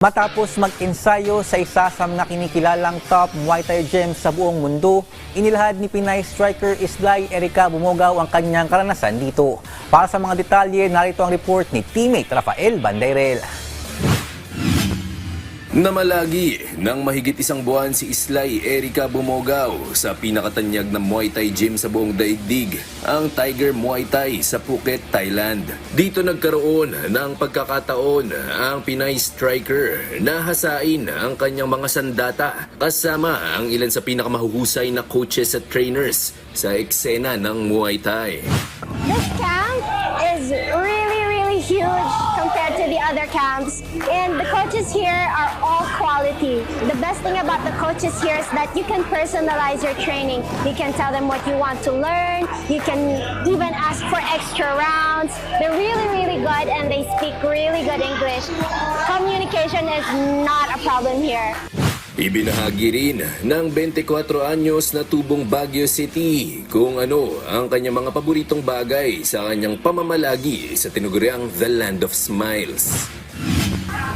Matapos mag-ensayo sa isa sa mga kinikilalang top Muay Thai gyms sa buong mundo, inilahad ni Pinay striker Islay Erica Bumogaw ang kanyang karanasan dito. Para sa mga detalye, narito ang report ni teammate Rafael Bandairel. Namalagi ng mahigit isang buwan si Islay Erica Bumogaw sa pinakatanyag na Muay Thai gym sa buong daigdig, ang Tiger Muay Thai sa Phuket, Thailand. Dito nagkaroon ng pagkakataon ang Pinay striker na hasain ang kanyang mga sandata kasama ang ilan sa pinakamahuhusay na coaches at trainers sa eksena ng Muay Thai. This camp is really huge compared to the other camps, and the coaches here are all quality. The best thing about the coaches here is that you can personalize your training. You can tell them what you want to learn. You can even ask for extra rounds. They're really good, and they speak really good English. Communication is not a problem here. Ibinahagi rin ng 24 anyos na tubong Baguio City kung ano ang kanyang mga paboritong bagay sa kanyang pamamalagi sa tinuguriang The Land of Smiles.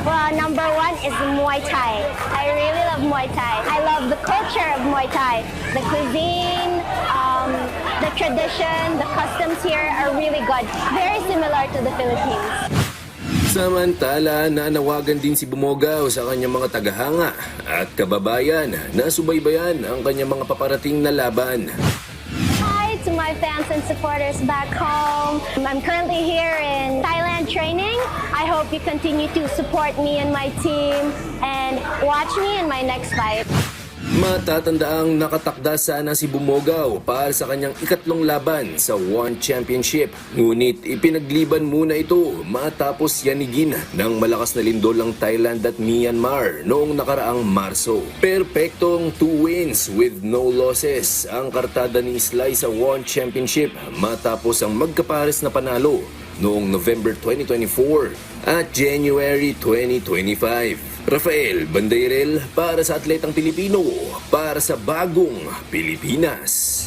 Well, number one is Muay Thai. I really love Muay Thai. I love the culture of Muay Thai. The cuisine, the tradition, the customs here are really good. Very similar to the Philippines. Samantala, nanawagan din si Bumogaw sa kanyang mga tagahanga at kababayan na subaybayan ang kanyang mga paparating na laban. Hi to my fans and supporters back home. I'm currently here in Thailand training. I hope you continue to support me and my team and watch me in my next fight. Matatandaang nakatakda sana si Bumogaw para sa kanyang ikatlong laban sa One Championship. Ngunit ipinagliban muna ito matapos yanigin ng malakas na lindol ang Thailand at Myanmar noong nakaraang Marso. Perpektong 2 wins with no losses ang kartada ni Islay sa One Championship matapos ang magkapares na panalo noong November 2024 at January 2025. Rafael Bandairel para sa Atletang Pilipino, para sa Bagong Pilipinas.